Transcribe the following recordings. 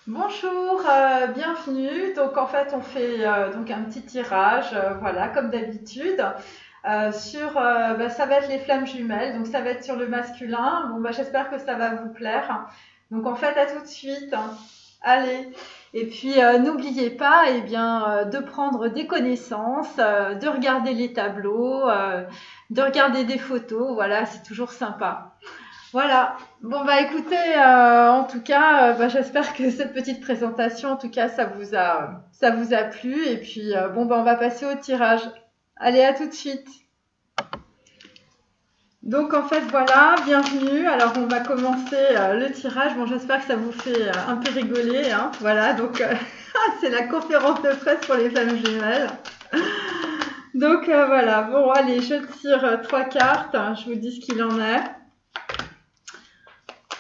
Bonjour, bienvenue. Donc en fait, on fait donc un petit tirage, voilà, comme d'habitude, sur, ça va être les flammes jumelles. Donc ça va être sur le masculin. Bon, j'espère que ça va vous plaire. Donc en fait, à tout de suite. Allez. Et puis n'oubliez pas, de prendre des connaissances, de regarder les tableaux, de regarder des photos. Voilà, c'est toujours sympa. Voilà. Bon écoutez, en tout cas, j'espère que cette petite présentation, en tout cas, ça vous a plu. Et puis on va passer au tirage. Allez, à tout de suite. Donc en fait voilà, bienvenue. Alors on va commencer le tirage. Bon, j'espère que ça vous fait un peu rigoler, hein. Voilà, donc c'est la conférence de presse pour les flammes jumelles. Donc voilà. Bon, allez, je tire trois cartes. Je vous dis ce qu'il en est.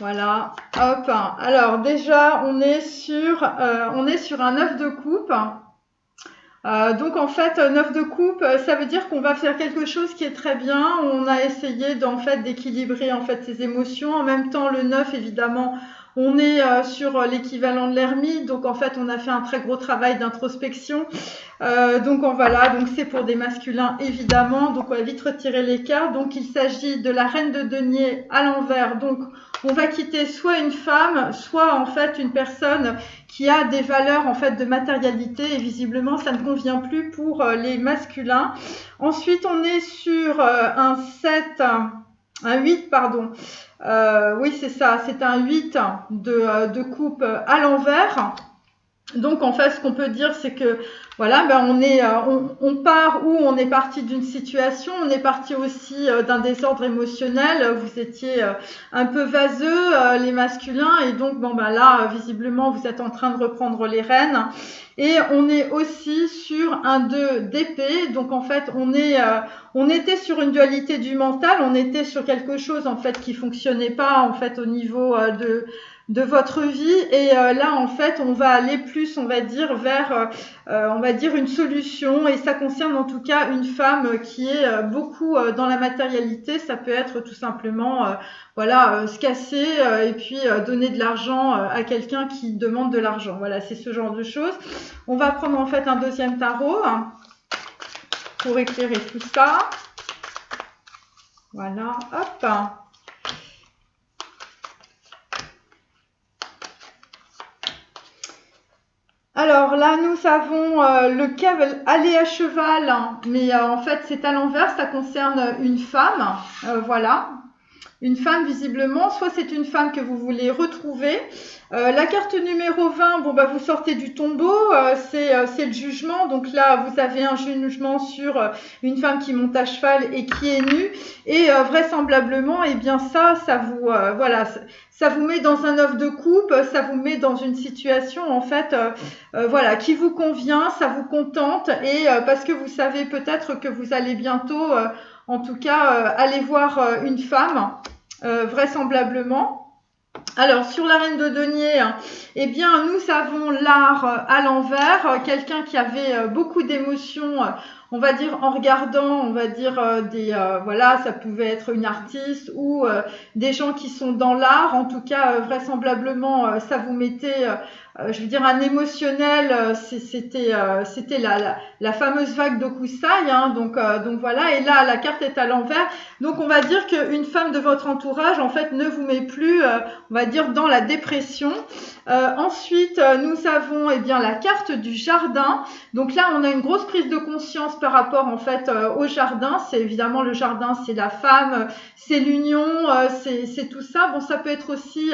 Voilà, hop. Alors déjà, on est sur un œuf de coupe. Donc en fait, neuf de coupe, ça veut dire qu'on va faire quelque chose qui est très bien. On a essayé d'en fait d'équilibrer en fait ses émotions. En même temps, le neuf, évidemment, on est sur l'équivalent de l'ermite. Donc en fait, on a fait un très gros travail d'introspection. Voilà, donc c'est pour des masculins évidemment. Donc on va vite retirer les cartes. Donc il s'agit de la reine de denier à l'envers. Donc on va quitter soit une femme, soit en fait une personne qui a des valeurs en fait de matérialité et visiblement ça ne convient plus pour les masculins. Ensuite on est sur un 7, un 8 pardon. Oui c'est ça, c'est un 8 de coupe à l'envers. Donc en fait, ce qu'on peut dire, c'est que voilà, on part où on est parti d'une situation, on est parti aussi d'un désordre émotionnel. Vous étiez un peu vaseux, les masculins, et donc là, visiblement, vous êtes en train de reprendre les rênes. Et on est aussi sur un 2 d'épée. Donc en fait, on était sur une dualité du mental, on était sur quelque chose en fait qui fonctionnait pas en fait au niveau de votre vie et là en fait on va aller plus on va dire vers on va dire une solution et ça concerne en tout cas une femme qui est beaucoup dans la matérialité. Ça peut être tout simplement se casser et puis donner de l'argent à quelqu'un qui demande de l'argent. Voilà, c'est ce genre de choses. On va prendre en fait un deuxième tarot pour éclairer tout ça. Voilà, hop. Alors là, nous avons le aller à cheval, hein, mais en fait c'est à l'envers, ça concerne une femme, voilà. Une femme visiblement, soit c'est une femme que vous voulez retrouver. La carte numéro 20, vous sortez du tombeau, c'est le jugement. Donc là, vous avez un jugement sur une femme qui monte à cheval et qui est nue. Et vraisemblablement, eh bien ça vous, ça vous met dans un œuf de coupe, ça vous met dans une situation en fait, qui vous convient, ça vous contente. Et parce que vous savez peut-être que vous allez bientôt, en tout cas, aller voir une femme vraisemblablement. Alors sur la reine de denier, eh bien nous avons l'art à l'envers, quelqu'un qui avait beaucoup d'émotions, on va dire en regardant, on va dire ça pouvait être une artiste ou des gens qui sont dans l'art. En tout cas, vraisemblablement, ça vous mettait, je veux dire un émotionnel. C'était la fameuse vague d'Okusai, hein, donc voilà. Et là, la carte est à l'envers. Donc on va dire qu'une femme de votre entourage, en fait, ne vous met plus on va dire dans la dépression. Ensuite, nous avons la carte du jardin. Donc là, on a une grosse prise de conscience par rapport en fait au jardin. C'est évidemment le jardin, c'est la femme, c'est l'union, c'est tout ça. Bon, ça peut être aussi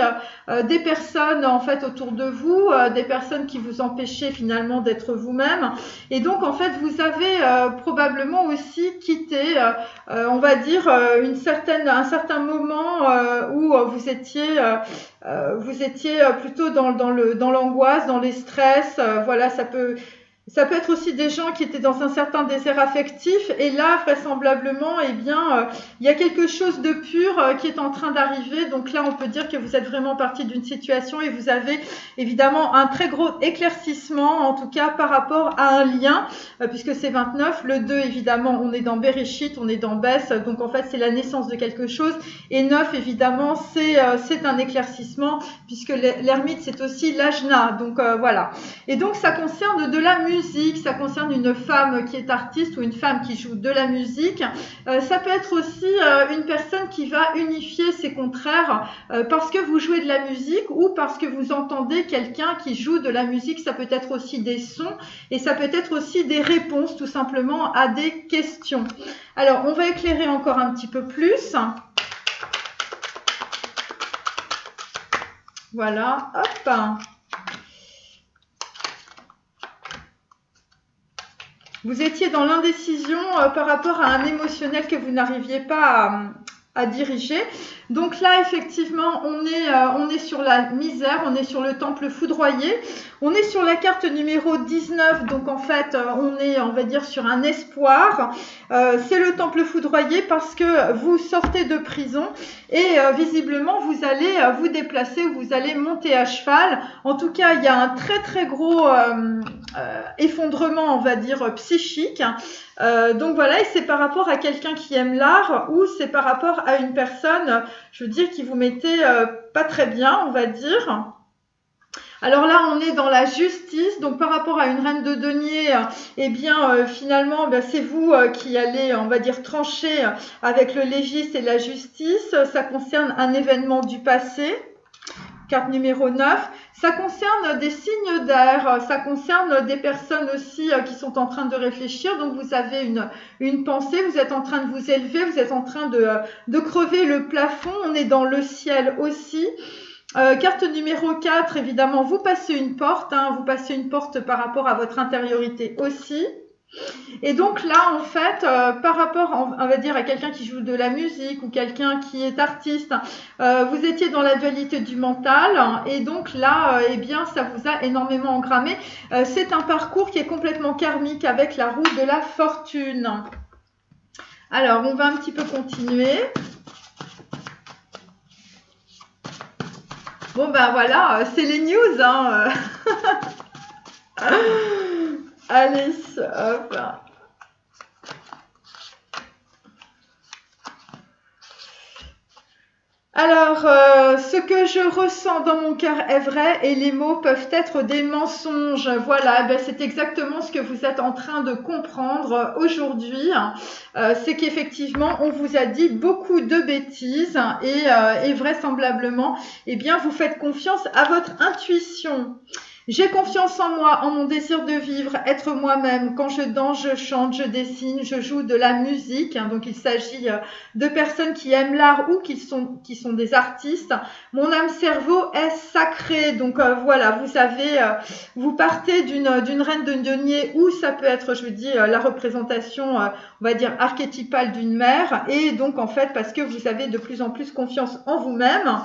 des personnes en fait autour de vous, des personnes qui vous empêchaient finalement d'être vous-même. Et donc en fait, vous avez probablement aussi quitté, on va dire un certain moment où vous étiez plutôt dans l'angoisse, dans les stress. Voilà, ça peut. Ça peut être aussi des gens qui étaient dans un certain désert affectif et là, vraisemblablement, eh bien, il y a quelque chose de pur qui est en train d'arriver. Donc là, on peut dire que vous êtes vraiment parti d'une situation et vous avez évidemment un très gros éclaircissement, en tout cas par rapport à un lien, puisque c'est 29. Le 2, évidemment, on est dans Bereshit, on est dans Bess, donc en fait, c'est la naissance de quelque chose. Et 9, évidemment, c'est un éclaircissement, puisque l'ermite, c'est aussi l'ajna. Donc voilà. Et donc, ça concerne de la musique, ça concerne une femme qui est artiste ou une femme qui joue de la musique. Ça peut être aussi une personne qui va unifier ses contraires parce que vous jouez de la musique ou parce que vous entendez quelqu'un qui joue de la musique. Ça peut être aussi des sons et ça peut être aussi des réponses tout simplement à des questions. Alors, on va éclairer encore un petit peu plus. Voilà, hop. Vous étiez dans l'indécision par rapport à un émotionnel que vous n'arriviez pas à diriger. Donc là, effectivement, on est sur la misère, on est sur le temple foudroyé, on est sur la carte numéro 19, donc en fait, on est, on va dire, sur un espoir. C'est le temple foudroyé parce que vous sortez de prison et visiblement, vous allez vous déplacer, vous allez monter à cheval. En tout cas, il y a un très très gros effondrement, on va dire, psychique. Donc voilà, et c'est par rapport à quelqu'un qui aime l'art ou c'est par rapport à une personne, je veux dire, qui vous mettait pas très bien, on va dire. Alors là, on est dans la justice, donc par rapport à une reine de denier, eh bien finalement, c'est vous qui allez, on va dire, trancher avec le légiste et la justice. Ça concerne un événement du passé. Carte numéro 9, ça concerne des signes d'air, ça concerne des personnes aussi qui sont en train de réfléchir. Donc vous avez une pensée, vous êtes en train de vous élever, vous êtes en train de crever le plafond, on est dans le ciel aussi. Carte numéro 4, évidemment, vous passez une porte, vous passez une porte par rapport à votre intériorité aussi. Et donc là, en fait, par rapport, on va dire, à quelqu'un qui joue de la musique ou quelqu'un qui est artiste, vous étiez dans la dualité du mental et donc là, eh bien, ça vous a énormément engrammé. C'est un parcours qui est complètement karmique avec la roue de la fortune. Alors, on va un petit peu continuer. Bon, ben voilà, c'est les news. Allez, hop. Alors, ce que je ressens dans mon cœur est vrai et les mots peuvent être des mensonges. Voilà, c'est exactement ce que vous êtes en train de comprendre aujourd'hui. C'est qu'effectivement, on vous a dit beaucoup de bêtises et vraisemblablement, eh bien, vous faites confiance à votre intuition. J'ai confiance en moi, en mon désir de vivre, être moi-même. Quand je danse, je chante, je dessine, je joue de la musique. Donc, il s'agit de personnes qui aiment l'art ou qui sont des artistes. Mon âme-cerveau est sacrée. Donc, voilà, vous savez, vous partez d'une reine de denier ou ça peut être, je veux dire, la représentation, on va dire, archétypale d'une mère. Et donc, en fait, parce que vous avez de plus en plus confiance en vous-même.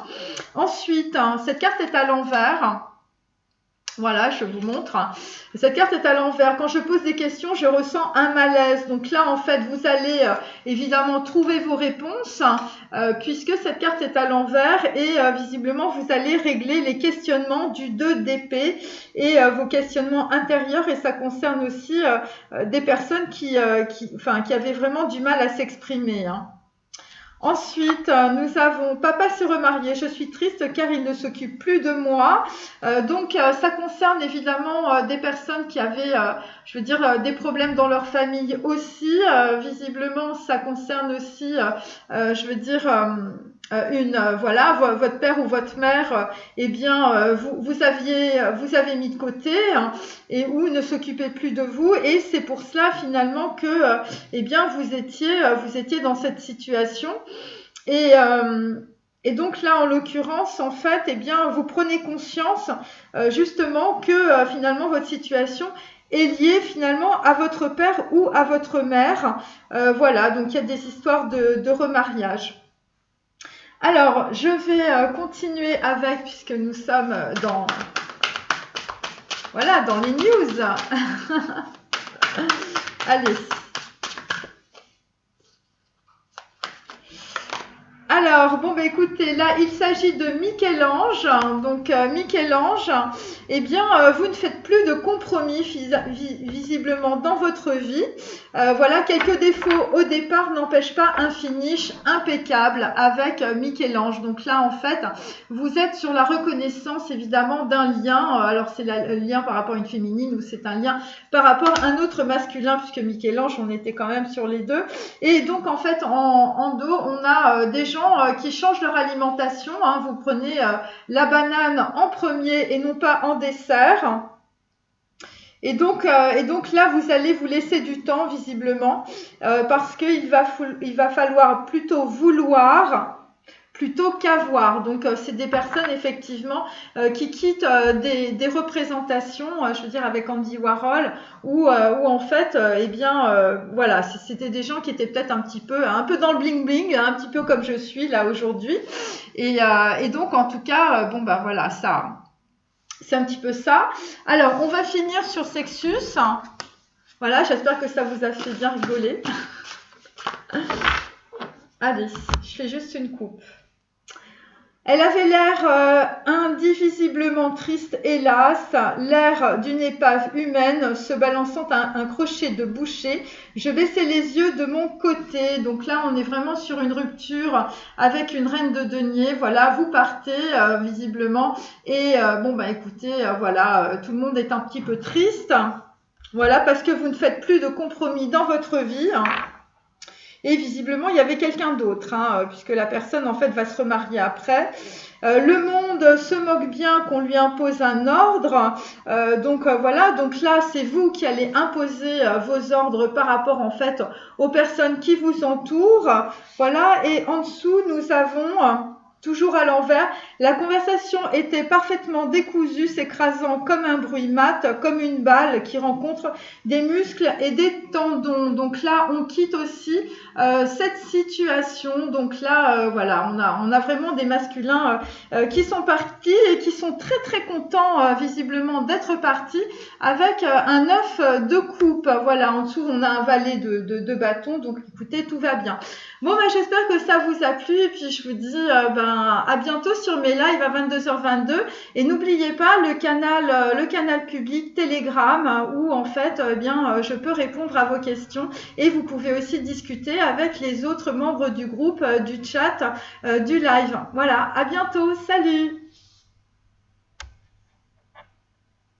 Ensuite, cette carte est à l'envers. Voilà, je vous montre. Cette carte est à l'envers. Quand je pose des questions, je ressens un malaise. Donc là, en fait, vous allez évidemment trouver vos réponses puisque cette carte est à l'envers et visiblement, vous allez régler les questionnements du 2 d'épée et vos questionnements intérieurs. Et ça concerne aussi des personnes qui avaient vraiment du mal à s'exprimer. Ensuite, nous avons papa s'est remarié, je suis triste car il ne s'occupe plus de moi. Donc, ça concerne évidemment des personnes qui avaient, je veux dire, des problèmes dans leur famille aussi. Visiblement, ça concerne aussi, je veux dire, voilà, votre père ou votre mère, eh bien, vous avez mis de côté et ou ne s'occupait plus de vous. Et c'est pour cela finalement que, eh bien, vous étiez dans cette situation. Et donc là, en l'occurrence, en fait, eh bien, vous prenez conscience justement que finalement votre situation est liée finalement à votre père ou à votre mère. Voilà, donc il y a des histoires de remariage. Alors, je vais continuer avec, puisque nous sommes dans Voilà, dans les news. Allez. Alors, bon, bah, écoutez, là, il s'agit de Michel-Ange. Donc, Michel-Ange, eh bien, vous ne faites plus de compromis visiblement dans votre vie. Voilà, quelques défauts au départ n'empêchent pas un finish impeccable avec Michel-Ange. Donc là, en fait, vous êtes sur la reconnaissance, évidemment, d'un lien. Alors, c'est le lien par rapport à une féminine ou c'est un lien par rapport à un autre masculin, puisque Michel-Ange, on était quand même sur les deux. Et donc, en fait, en dos, on a des gens qui changent leur alimentation. Hein. Vous prenez la banane en premier et non pas en dessert. Et donc là, vous allez vous laisser du temps, visiblement, parce qu'il va falloir plutôt vouloir plutôt qu'avoir. Donc, c'est des personnes, effectivement, qui quittent des représentations, je veux dire, avec Andy Warhol, où en fait, eh bien, voilà, c'était des gens qui étaient peut-être un peu dans le bling-bling, un petit peu comme je suis là aujourd'hui. Et donc, en tout cas, bon, ben voilà, ça, c'est un petit peu ça. Alors, on va finir sur Sexus. Voilà, j'espère que ça vous a fait bien rigoler. Allez, je fais juste une coupe. Elle avait l'air indivisiblement triste, hélas, l'air d'une épave humaine se balançant un crochet de boucher. Je baissais les yeux de mon côté. Donc là, on est vraiment sur une rupture avec une reine de denier. Voilà, vous partez visiblement. Et bon, bah écoutez, voilà, tout le monde est un petit peu triste. Voilà, parce que vous ne faites plus de compromis dans votre vie. Et visiblement, il y avait quelqu'un d'autre, hein, puisque la personne, en fait, va se remarier après. Le monde se moque bien qu'on lui impose un ordre. Donc voilà, donc là, c'est vous qui allez imposer vos ordres par rapport, en fait, aux personnes qui vous entourent. Voilà, et en dessous, nous avons... toujours à l'envers, la conversation était parfaitement décousue, s'écrasant comme un bruit mat, comme une balle qui rencontre des muscles et des tendons. Donc là, on quitte aussi cette situation. Donc là, voilà, on a vraiment des masculins qui sont partis et qui sont très très contents visiblement d'être partis avec un œuf de coupe. Voilà, en dessous, on a un valet de bâton. Donc écoutez, tout va bien. Bon, bah, j'espère que ça vous a plu et puis je vous dis à bientôt sur mes lives à 22h22 et n'oubliez pas le canal public Telegram où en fait je peux répondre à vos questions et vous pouvez aussi discuter avec les autres membres du groupe, du chat, du live. Voilà, à bientôt, salut!